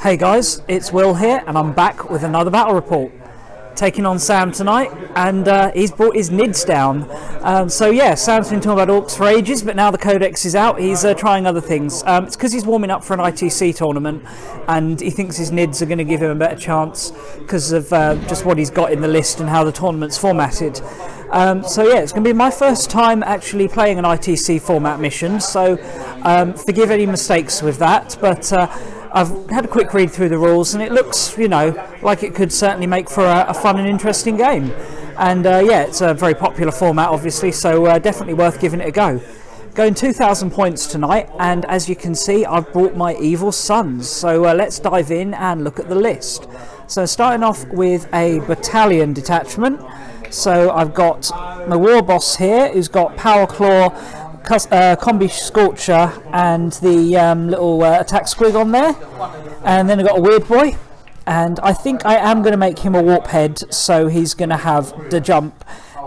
Hey guys, it's Will here and I'm back with another battle report. Taking on Sam tonight, and he's brought his nids down. So yeah, Sam's been talking about Orkz for ages, but now the codex is out, he's trying other things. It's because he's warming up for an ITC tournament and he thinks his nids are going to give him a better chance because of just what he's got in the list and how the tournament's formatted. So yeah, it's going to be my first time actually playing an ITC format mission, so forgive any mistakes with that, but I've had a quick read through the rules and it looks, you know, like it could certainly make for a fun and interesting game. And yeah, it's a very popular format obviously, so definitely worth giving it a go. Going 2,000 points tonight, and as you can see I've brought my Evil Sunz, so let's dive in and look at the list. So starting off with a battalion detachment, so I've got my war boss here who's got Power Claw, Combi Scorcher and the little attack squig on there, and then I've got a weird boy, and I think I am going to make him a warp head, so he's going to have the jump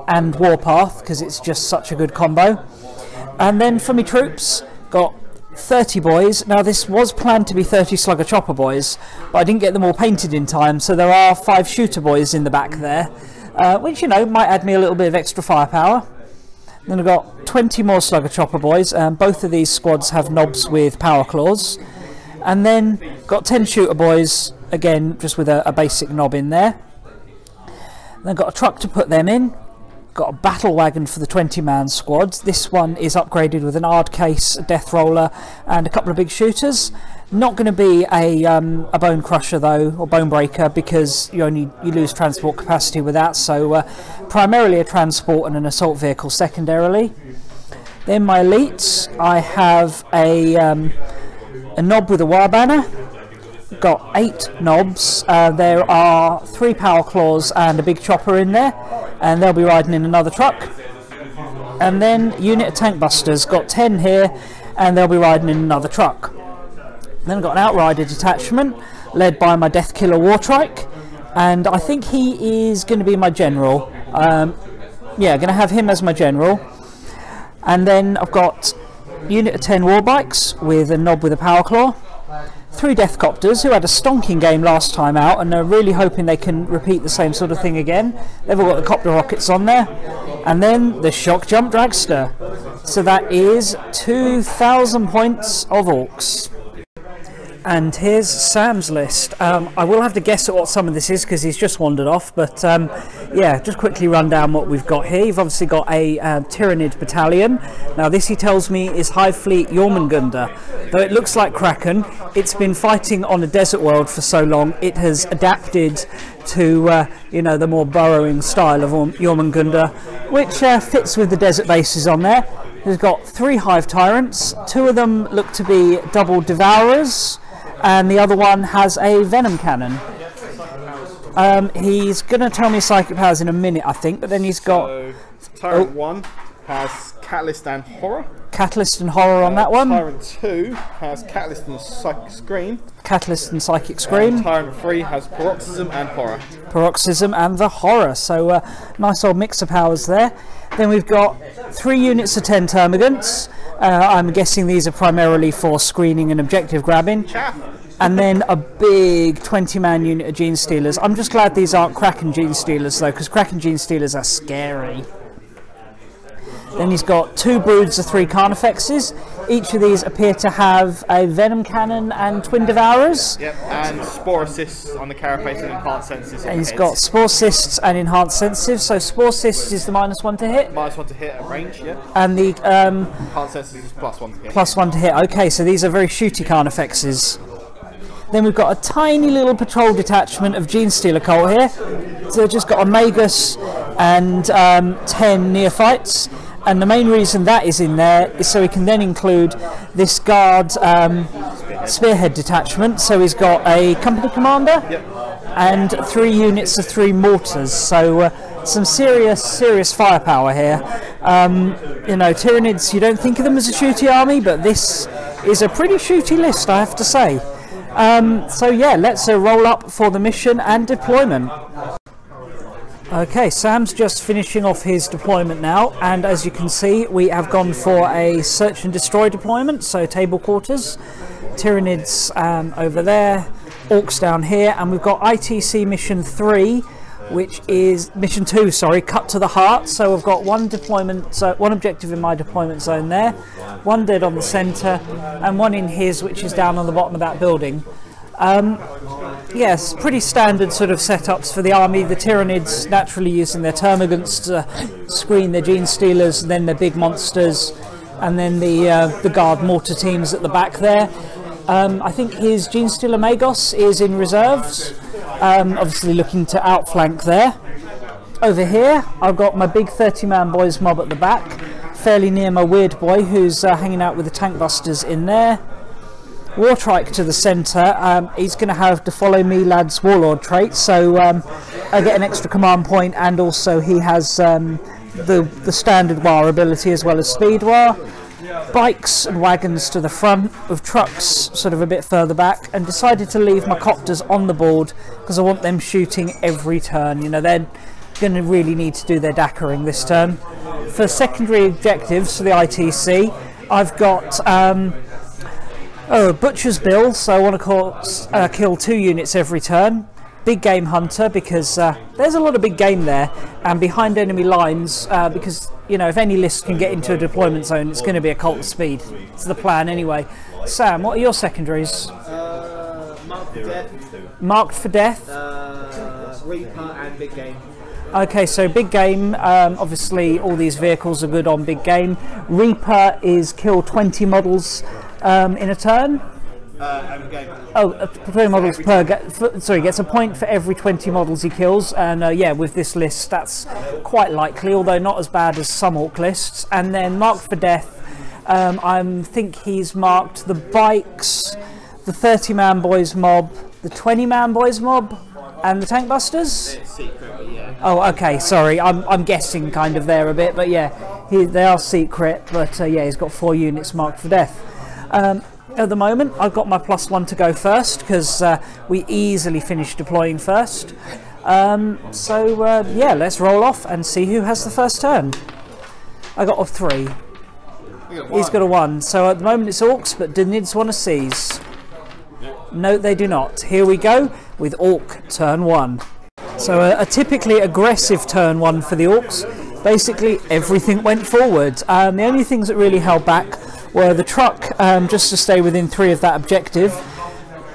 and warpath because it's just such a good combo. And then for my troops, got 30 boys. Now this was planned to be 30 slugger chopper boys, but I didn't get them all painted in time, so there are 5 shooter boys in the back there, which, you know, might add me a little bit of extra firepower. Then I've got 20 more slugger chopper boys, and both of these squads have knobs with power claws. And then got 10 shooter boys, again just with a basic knob in there. Then got a truck to put them in. Got a battle wagon for the 20-man squad. This one is upgraded with an Ard case, a death roller and a couple of big shooters. Not going to be a bone crusher though, or bone breaker, because you lose transport capacity with that, so primarily a transport and an assault vehicle secondarily. Then my elites, I have a knob with a wire banner. Got 8 knobs, there are 3 power claws and a big chopper in there, and they'll be riding in another truck. And then unit of tank busters, got 10 here and they'll be riding in another truck. Then I've got an outrider detachment led by my death killer Wartrike, and I think he is going to be my general. Yeah, going to have him as my general. And then I've got unit of 10 war bikes with a knob with a power claw. 3 death copters who had a stonking game last time out and are really hoping they can repeat the same sort of thing again. They've all got the copter rockets on there. And then the shock jump dragster. So that is 2,000 points of Orkz. And here's Sam's list. I will have to guess at what some of this is because he's just wandered off, but yeah, just quickly run down what we've got here. You've obviously got a Tyranid battalion. Now this, he tells me, is Hive Fleet Jormungandr. Though it looks like Kraken, it's been fighting on a desert world for so long, it has adapted to you know, the more burrowing style of Jormungandr, which fits with the desert bases on there. We've got 3 hive tyrants. 2 of them look to be double devourers, and the other one has a venom cannon. He's going to tell me psychic powers in a minute, I think, but then he's got... So, Tyrant 1 has Catalyst and Horror. Catalyst and Horror on that one. Tyrant 2 has Catalyst and Psychic Scream. Catalyst and Psychic Scream. Tyrant 3 has Paroxysm and Horror. Paroxysm and the Horror, so nice old mix of powers there. Then we've got 3 units of 10 termagants. I'm guessing these are primarily for screening and objective grabbing. Chaff. And then a big 20-man unit of Gene Stealers. I'm just glad these aren't Kraken Gene Stealers though, because Kraken Gene Stealers are scary. Then he's got 2 broods of 3 Carnifexes. Each of these appear to have a Venom Cannon and Twin Devourers. Yep, and Spore Assists on the carapace and Enhanced Senses. And he's got Spore Assists and Enhanced Senses. So Spore Assists is the -1 to hit. -1 to hit at range, yeah. And the Enhanced Senses is +1 to hit. +1 to hit. Okay, so these are very shooty Carnifexes. Then we've got a tiny little patrol detachment of Gene Stealer Cult here. So they've just got a Magus and 10 Neophytes. And the main reason that is in there is so we can then include this guard spearhead detachment. So he's got a company commander, yep, and 3 units of 3 mortars. So some serious firepower here. You know, Tyranids, you don't think of them as a shooty army, but this is a pretty shooty list, I have to say. So yeah, let's roll up for the mission and deployment. Okay, Sam's just finishing off his deployment now, and as you can see we have gone for a search and destroy deployment, so table quarters. Tyranids over there, Orkz down here, and we've got ITC mission 3, which is mission 2, sorry, cut to the heart. So I've got one deployment, one objective in my deployment zone there, one dead on the centre, and one in his, which is down on the bottom of that building. Yes, pretty standard sort of setups for the army. The Tyranids naturally using their termagants to screen their gene stealers, then their big monsters, and then the guard mortar teams at the back there. I think his gene stealer Magos is in reserves, obviously looking to outflank there. Over here I've got my big 30-man boys mob at the back, fairly near my weird boy who's hanging out with the tank busters in there. Wartrike to the centre, he's going to have to follow me lads warlord trait, so I get an extra command point, and also he has the standard war ability as well as speed war. Bikes and wagons to the front, with trucks sort of a bit further back, and decided to leave my copters on the board because I want them shooting every turn. You know, they're going to really need to do their dackering this turn. For secondary objectives for the ITC, I've got Butcher's Bill, so I want to kill 2 units every turn. Big Game Hunter, because there's a lot of big game there, and behind enemy lines, because, you know, if any list can get into a deployment zone, it's going to be a cult of speed. It's the plan anyway. Sam, what are your secondaries? Marked for Death. Marked for Death. Reaper and Big Game. Okay, so big game, obviously all these vehicles are good on big game. Reaper is kill 20 models in a turn. Every game. Oh, 20 models per sorry, gets a point for every 20 models he kills, and yeah, with this list that's quite likely, although not as bad as some Ork lists. And then marked for death, I think he's marked the bikes, the 30-man boys mob, the 20-man boys mob, and the tank busters. Secret, yeah. Oh, okay, sorry, I'm guessing kind of there a bit, but yeah, they are secret, but yeah, he's got 4 units marked for death. At the moment, I've got my +1 to go first, because we easily finished deploying first. Yeah, let's roll off and see who has the first turn. I got off 3. He's got a 1. So at the moment it's Orkz, but do Nids want to seize? No, they do not. Here we go with Ork turn 1. So a typically aggressive turn 1 for the Orkz. Basically everything went forward. The only things that really held back were the truck, just to stay within 3 of that objective,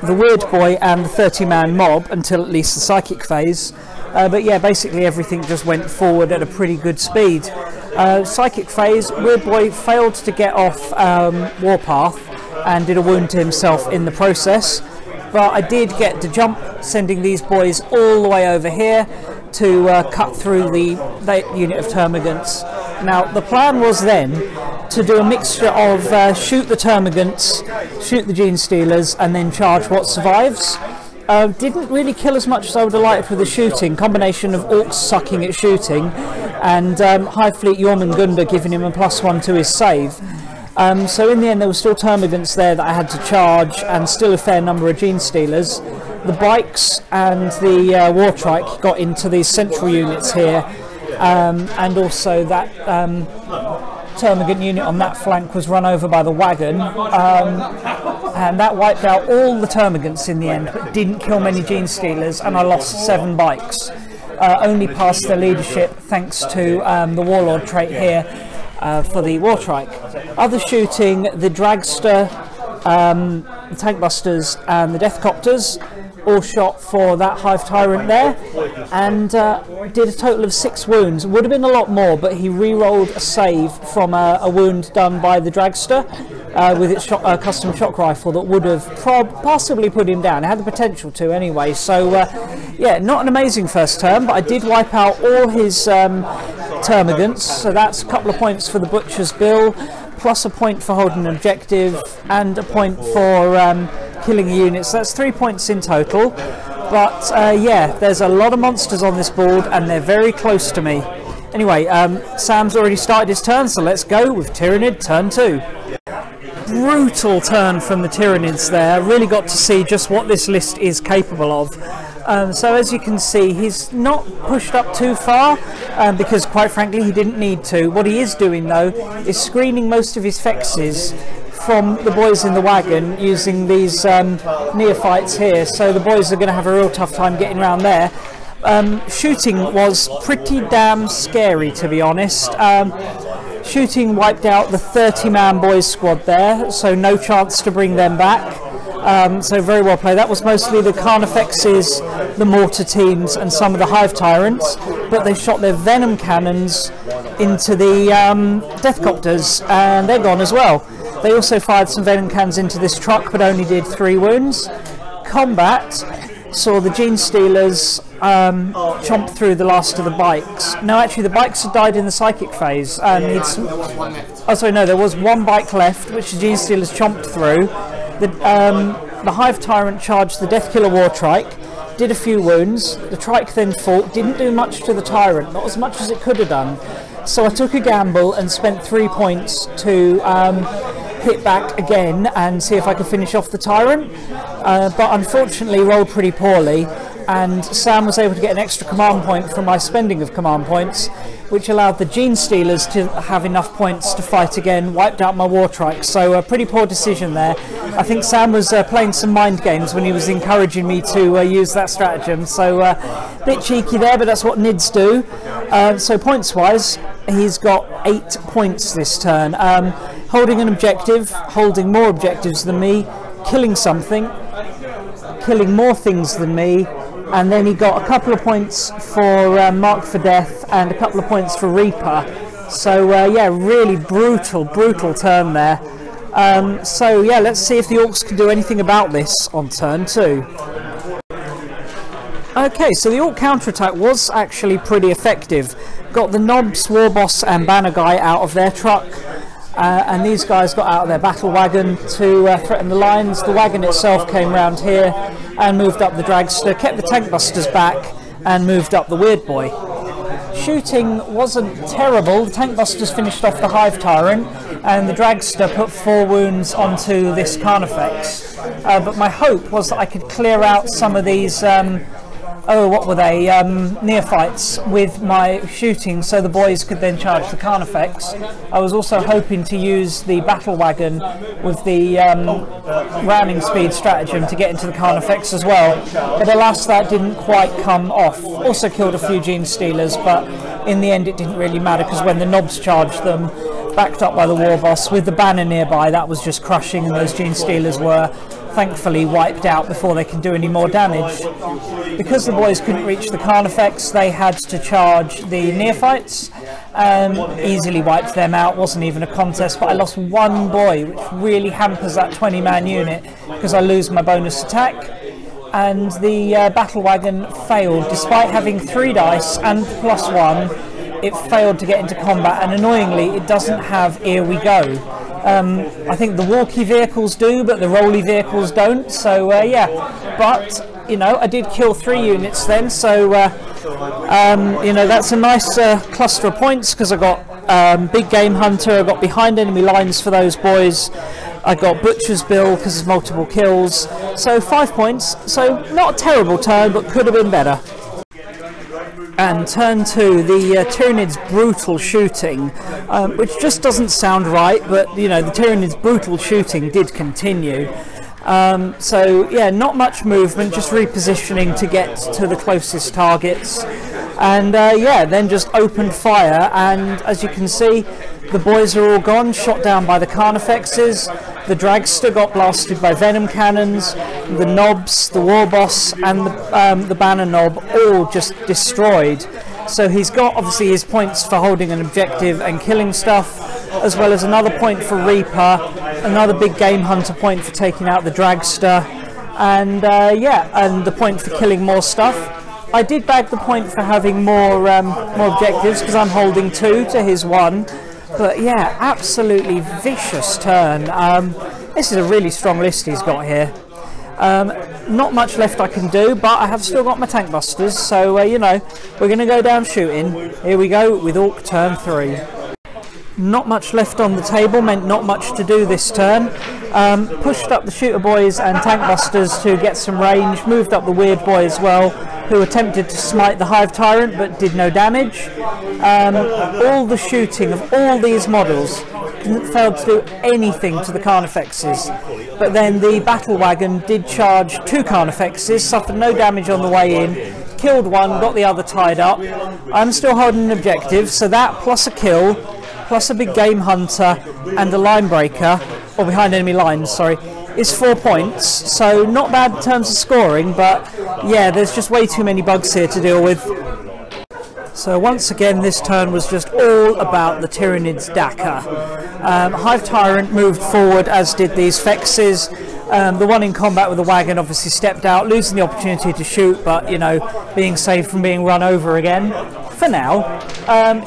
the weird boy and the 30-man mob until at least the psychic phase. But yeah, basically everything just went forward at a pretty good speed. Psychic phase, weird boy failed to get off warpath and did a wound to himself in the process. But I did get to jump, sending these boys all the way over here to cut through the unit of termagants. Now the plan was then to do a mixture of shoot the termagants, shoot the gene stealers, and then charge what survives. Didn't really kill as much as I would have liked with the shooting. Combination of Orkz sucking at shooting and High Fleet Jormungandr giving him a +1 to his save. So in the end there were still termagants there that I had to charge, and still a fair number of gene stealers. The bikes and the Wartrike got into these central units here, and also that termagant unit on that flank was run over by the wagon, and that wiped out all the termagants in the end, but didn't kill many gene stealers, and I lost 7 bikes. Only passed their leadership thanks to the warlord trait here for the Wartrike. Other shooting, the dragster, the tank busters and the death copters all shot for that hive tyrant there, and did a total of 6 wounds. Would have been a lot more, but he re-rolled a save from a wound done by the dragster with its custom shock rifle that would have possibly put him down. It had the potential to anyway. So yeah, not an amazing first turn, but I did wipe out all his termagants, so that's a couple of points for the Butcher's Bill, plus a point for holding an objective and a point for killing a unit, so that's 3 points in total. But yeah, there's a lot of monsters on this board and they're very close to me. Anyway, Sam's already started his turn, so let's go with Tyranid turn 2. Brutal turn from the Tyranids there. Really got to see just what this list is capable of. So as you can see, he's not pushed up too far because quite frankly he didn't need to. What he is doing though is screening most of his fexes from the boys in the wagon using these neophytes here, so the boys are going to have a real tough time getting around there. Shooting was pretty damn scary, to be honest. Shooting wiped out the 30-man boys squad there, so no chance to bring them back. So very well played. That was mostly the Carnifexes, the mortar teams and some of the hive tyrants, but they shot their venom cannons into the deathcopters and they're gone as well. They also fired some venom cannons into this truck but only did 3 wounds. Combat saw the Gene Stealers chomp through the last of the bikes. No, actually the bikes had died in the psychic phase. And there was one left. Oh sorry, no, there was 1 bike left which the Gene Stealers chomped through. The Hive Tyrant charged the Deathkiller War Trike, did a few wounds. The Trike then fought, didn't do much to the Tyrant, not as much as it could have done. So I took a gamble and spent 3 points to hit back again and see if I could finish off the Tyrant. But unfortunately rolled pretty poorly, and Sam was able to get an extra command point from my spending of command points, which allowed the Gene Stealers to have enough points to fight again, wiped out my War Trike. So a pretty poor decision there. I think Sam was playing some mind games when he was encouraging me to use that stratagem. So a bit cheeky there, but that's what Nids do. So points wise, he's got 8 points this turn. Holding an objective, holding more objectives than me, killing something, killing more things than me, and then he got a couple of points for Mark for Death and a couple of points for Reaper. So yeah, really brutal turn there. So yeah, let's see if the Orks can do anything about this on turn 2. Okay, so the Ork counterattack was actually pretty effective. Got the Knobs, Warboss and Banner Guy out of their truck. And these guys got out of their battle wagon to threaten the lines. The wagon itself came round here and moved up the dragster, kept the tank busters back and moved up the weird boy. Shooting wasn't terrible. The tank busters finished off the hive tyrant and the dragster put 4 wounds onto this Carnifex. But my hope was that I could clear out some of these what were they, neophytes with my shooting, so the boys could then charge the Carnifex. I was also hoping to use the battle wagon with the ramming speed stratagem to get into the Carnifex as well, but alas that didn't quite come off. Also killed a few Gene Stealers, but in the end it didn't really matter because when the Knobs charged them, backed up by the Warboss with the banner nearby, that was just crushing, and those Gene Stealers were thankfully wiped out before they can do any more damage. Because the boys couldn't reach the Carnifex, they had to charge the neophytes and easily wiped them out. Wasn't even a contest, but I lost 1 boy, which really hampers that 20-man unit because I lose my bonus attack. And the battle wagon failed, despite having 3 dice and +1. It failed to get into combat, and annoyingly it doesn't have Here We Go. I think the walkie vehicles do, but the rolly vehicles don't, so yeah, but you know, I did kill 3 units then, so you know, that's a nice cluster of points because I got Big Game Hunter, I got behind enemy lines for those boys, I got Butcher's Bill because there's multiple kills, so 5 points, so not a terrible turn but could have been better. And turn 2, the Tyranids brutal shooting, which just doesn't sound right, but you know, the Tyranids brutal shooting did continue. So yeah, not much movement, just repositioning to get to the closest targets, and yeah, then just opened fire, and as you can see, the boys are all gone, shot down by the Carnifexes. The dragster got blasted by venom cannons, the Knobs, the Warboss and the banner knob all just destroyed. So he's got obviously his points for holding an objective and killing stuff, as well as another point for Reaper, another Big Game Hunter point for taking out the dragster, and yeah, and the point for killing more stuff. I did bag the point for having more objectives because I'm holding 2 to his 1. But yeah, absolutely vicious turn. This is a really strong list he's got here. Not much left I can do, but I have still got my tank busters, so you know, we're going to go down shooting. Here we go with Ork turn 3. not much left on the table, meant not much to do this turn. Pushed up the shooter boys and tank busters to get some range, moved up the weird boy as well, who attempted to smite the hive tyrant but did no damage. All the shooting of all these models failed to do anything to the Carnifexes, but then the battle wagon did charge 2 Carnifexes, suffered no damage on the way in, killed one, got the other tied up. I'm still holding an objective, so that plus a kill, plus a big game hunter and a line breaker, or behind enemy lines, sorry, is 4 points. So not bad in terms of scoring, but yeah, there's just way too many bugs here to deal with. So once again, this turn was just all about the Tyranids Dakar. Hive Tyrant moved forward, as did these Fexes. The one in combat with the wagon obviously stepped out, losing the opportunity to shoot, but, you know, being saved from being run over again. For now,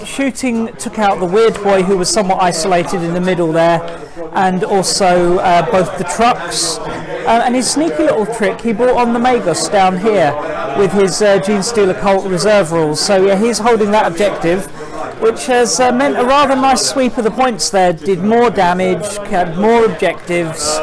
shooting took out the weird boy, who was somewhat isolated in the middle there, and also both the trucks. And his sneaky little trick, he brought on the Magus down here with his Gene Stealer Cult reserve rules. So yeah, he's holding that objective, which has meant a rather nice sweep of the points there. Did more damage, had more objectives,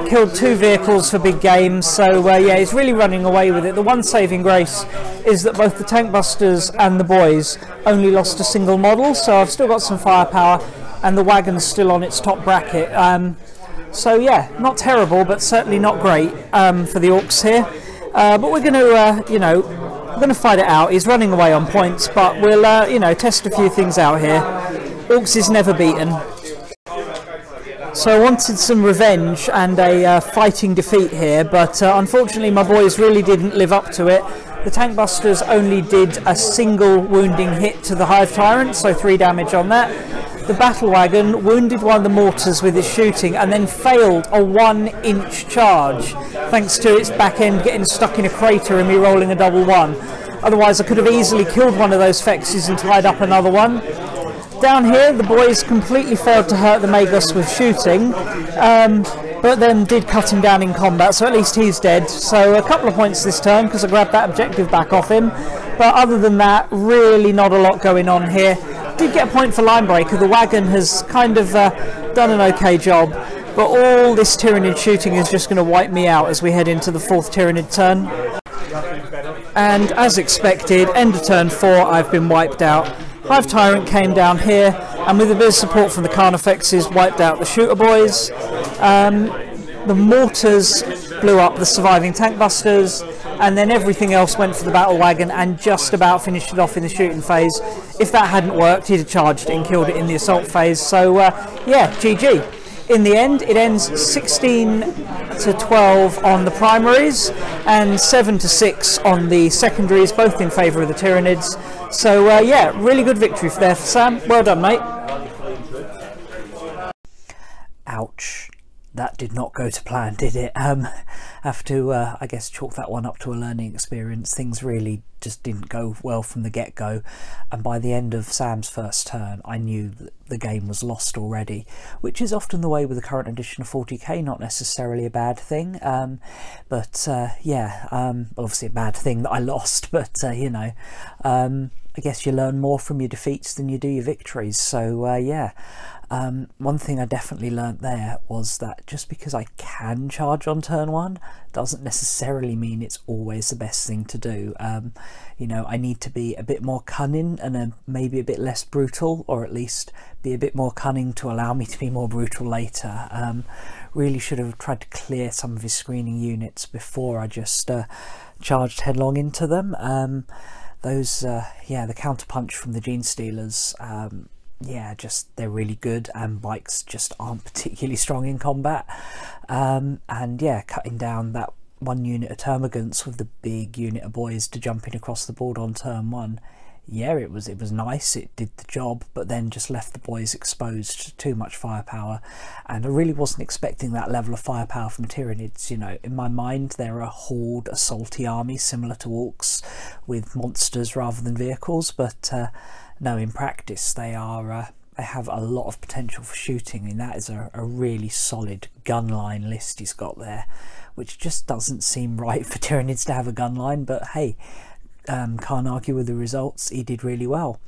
killed 2 vehicles for big games. So yeah, he's really running away with it. The one saving grace is that both the tank busters and the boys only lost a single model, so I've still got some firepower, and the wagon's still on its top bracket. So yeah, not terrible, but certainly not great for the Orks here. But we're going to, you know, we're going to fight it out. He's running away on points, but we'll, you know, test a few things out here. Orks is never beaten. So I wanted some revenge and a fighting defeat here, but unfortunately my boys really didn't live up to it. The tank busters only did a single wounding hit to the hive tyrant, so 3 damage on that. The battle wagon wounded one of the mortars with its shooting and then failed a 1-inch charge, thanks to its back end getting stuck in a crater and me rolling a double 1. Otherwise I could have easily killed one of those Fexes and tied up another one. Down here the boys completely failed to hurt the Magus with shooting, but then did cut him down in combat, so at least he's dead. So a couple of points this turn because I grabbed that objective back off him, but other than that, really not a lot going on here. Did get a point for line breaker. The wagon has kind of done an okay job, but all this Tyranid shooting is just going to wipe me out as we head into the 4th Tyranid turn. And as expected, end of turn 4, I've been wiped out. Hive Tyrant came down here, and with a bit of support from the Carnifexes, wiped out the shooter boys. The mortars blew up the surviving tank busters, and then everything else went for the battle wagon and just about finished it off in the shooting phase. If that hadn't worked, he'd have charged it and killed it in the assault phase. So yeah, GG. In the end, it ends 16-12 on the primaries and 7-6 on the secondaries, both in favour of the Tyranids. So yeah, really good victory there for Sam. Well done, mate. Ouch. That did not go to plan, did it? Have to, I guess, chalk that one up to a learning experience. Things really just didn't go well from the get-go, and by the end of Sam's first turn, I knew that the game was lost already, which is often the way with the current edition of 40k, not necessarily a bad thing, but yeah, obviously a bad thing that I lost, but you know, I guess you learn more from your defeats than you do your victories, so yeah. One thing I definitely learnt there was that just because I can charge on turn 1 doesn't necessarily mean it's always the best thing to do. You know, I need to be a bit more cunning and maybe a bit less brutal, or at least be a bit more cunning to allow me to be more brutal later. Really should have tried to clear some of his screening units before I just charged headlong into them. Those, yeah, the counterpunch from the Gene Stealers, yeah, just they're really good, and bikes just aren't particularly strong in combat. And yeah, cutting down that 1 unit of termagants with the big unit of boys to jumping across the board on turn 1. Yeah, it was nice, it did the job, but then just left the boys exposed to too much firepower, and I really wasn't expecting that level of firepower from Tyranids. You know, in my mind they're a horde assaulty army similar to Orkz with monsters rather than vehicles, but no, in practice they are they have a lot of potential for shooting, and that is a really solid gun line list he's got there, which just doesn't seem right for Tyranids to have a gun line, but hey, can't argue with the results. He did really well.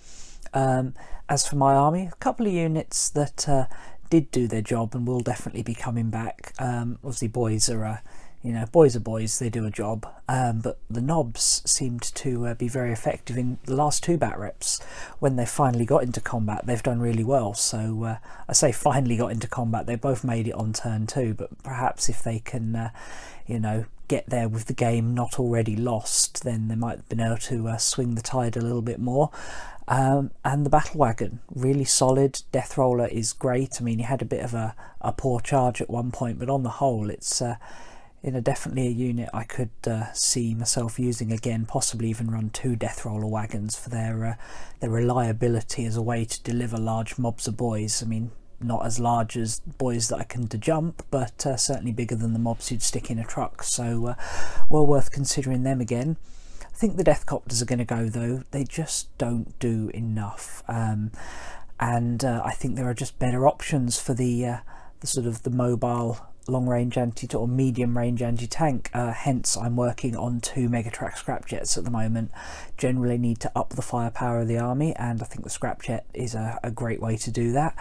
As for my army, a couple of units that did do their job and will definitely be coming back. Obviously boys are boys are boys, they do a job, but the knobs seemed to be very effective in the last 2 bat reps. When they finally got into combat, they've done really well. So I say finally got into combat, they both made it on turn 2, but perhaps if they can get there with the game not already lost, then they might have been able to swing the tide a little bit more. And the battle wagon, really solid. Death roller is great. I mean, he had a bit of a poor charge at one point, but on the whole it's definitely a unit I could see myself using again, possibly even run 2 death roller wagons for their reliability as a way to deliver large mobs of boys. I mean, not as large as boys that I can jump, but certainly bigger than the mobs you'd stick in a truck, so well worth considering them again. I think the death copters are going to go though. They just don't do enough, and I think there are just better options for the sort of the mobile long range or medium range anti-tank. Hence I'm working on 2 Megatrack scrapjets at the moment. Generally need to up the firepower of the army, and I think the scrapjet is a great way to do that.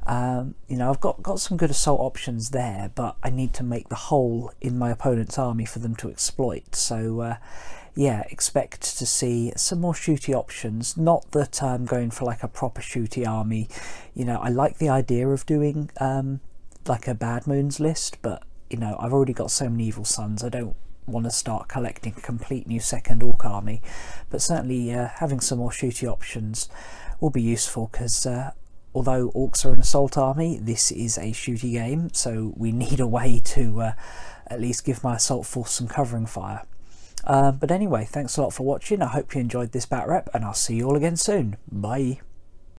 I've got some good assault options there, but I need to make the hole in my opponent's army for them to exploit. So yeah, expect to see some more shooty options. Not that I'm going for like a proper shooty army. I like the idea of doing like a Bad Moons list, but I've already got so many Evil Sunz, I don't want to start collecting a complete new second Ork army. But certainly having some more shooty options will be useful, because although Orks are an assault army, this is a shooty game, so we need a way to at least give my assault force some covering fire. But anyway, thanks a lot for watching. I hope you enjoyed this bat rep, and I'll see you all again soon. Bye.